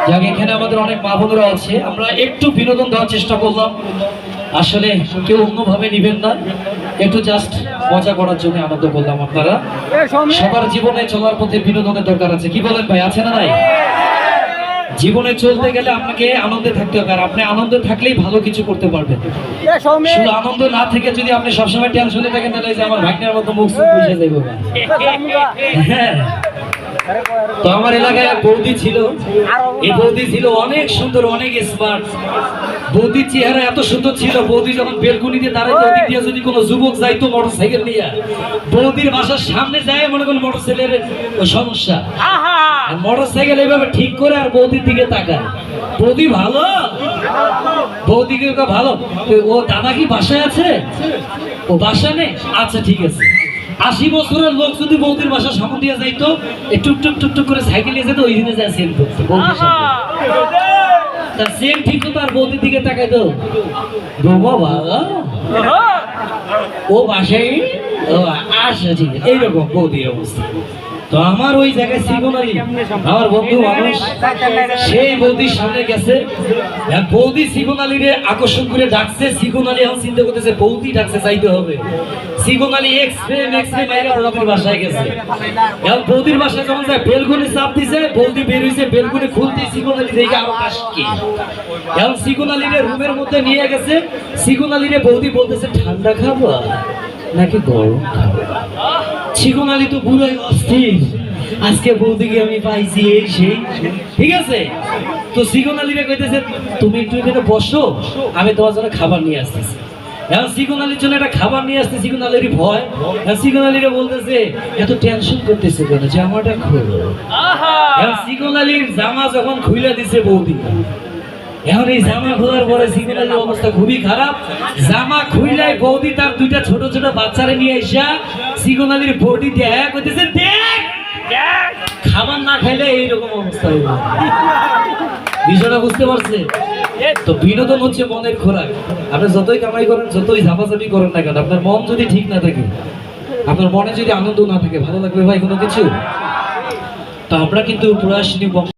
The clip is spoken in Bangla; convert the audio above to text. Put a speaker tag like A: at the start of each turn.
A: যাক, এখানে আমাদের অনেক মা বোনেরা আছে, আমরা একটু বিনোদন দেওয়ার চেষ্টা করলাম। আসলে কেউ অন্যভাবে নিবেন না, একটু জাস্ট মজা করার জন্য আনন্দ করলাম। আপনারা সবার জীবনে চলার পথে বিনোদনের দরকার আছে, কি বলেন ভাই, আছে না নাই? জীবনে চলতে গেলে আপনাকে আনন্দে থাকতে হবে, আর আপনি আনন্দে থাকলেই ভালো কিছু করতে পারবেন। শুধু আনন্দ না থেকে যদি আপনি সবসময় টেনশনে থাকেন, তাহলে যে আমার ভাগ্নের মতো মুখ বুঝে যাইব। হ্যাঁ, তো আমার এলাকায় এক বৌদি ছিল, এই বৌদি ছিল অনেক সুন্দর, অনেক স্মার্ট। বৌদির চেহারা এত সুন্দর ছিল, বৌদি যখন বেলকুনিতে দাঁড়াইতো, ওদিক দিয়ে যদি কোনো যুবক যাইতো মোটরসাইকেল নিয়ে, বৌদির বাসার সামনে যায়, মনে করেন মোটরসাইকেলের সমস্যা, মোটরসাইকেল এইভাবে ঠিক করে আর বৌদির দিকে তাকায়। বৌদি ভালো, বৌদিকে ভালো, ও দাদা কি বাসায় আছে? ও বাসা নেই, আচ্ছা ঠিক আছে। 80 বছরের লোক যদি বৌদির বাসা সামনে দিয়ে যাইতো, টুক টুক টুক টুক করে সাইকেল নিয়ে যেত, ওই দিনে যায় সেল করতো বৌদির সাথে। তা সেল ঠিক হতো আর বৌদির দিকে তাকাইতো, বাবা ও বাসায় আসে, ঠিক আছে, এইরকম বৌদির অবস্থা। তো আমার ওই জায়গায় সিগনালি আমার বন্ধু মানুষ, সেই বৌদির সামনে গেছে, বৌদি সিগনালিরে আকর্ষণ করে ডাকছে। সিগনালি এখন চিন্তা করতেছে বৌদি ডাকছে, চাইতে হবে। সিগনালি এক্সরে মাইরে বৌদির বাসায় গেছে। এখন বৌদির বাসায় যখন যায়, বেলগুনি চাপ দিছে, বৌদি বের হইছে, বেলগুনি খুলতে সিগনালি দেখে আরো কাশকি। এখন সিগনালিরে রুমের মধ্যে নিয়ে গেছে, সিগনালিরে বৌদি বলতেছে ঠান্ডা খাবা নাকি গরম খাবা? সিগনালি তো পুরোই অস্থির, আজকে বৌদিকে আমি পাইছি, এই সেই, ঠিক আছে। তো সিগনালিরে কইতেছে তুমি একটু এখানে বসো, আমি তোমার জন্য খাবার নিয়ে আসতেছি। এখন সিগনালির জন্য একটা খাবার নিয়ে আসতে সিগনালির ভয়, সিগনালিরে বলতেছে এত টেনশন করতেছে কেন, জামাটা খোলো। এখন সিগনালির জামা যখন খুলে দিছে বৌদি, এখন এই জামা খোলার পরে সিগনালির অবস্থা খুবই খারাপ। জামা খুইলাই বৌদি তার দুইটা ছোট ছোট বাচ্চারে নিয়ে এসা সিগনালির বডি দেয়া করতেছে, দেখ খাবার না খাইলে এইরকম অবস্থা হইব। বিষয়টা বুঝতে পারছে? তো বিনোদন হচ্ছে মনের খোরাক। আপনি যতই কামাই করেন, যতই ঝাপাঝাপি করেন না কেন, আপনার মন যদি ঠিক না থাকে, আপনার মনে যদি আনন্দ না থাকে, ভালো লাগবে ভাই কোনো কিছু? তো আমরা কিন্তু প্রয়াস নিব।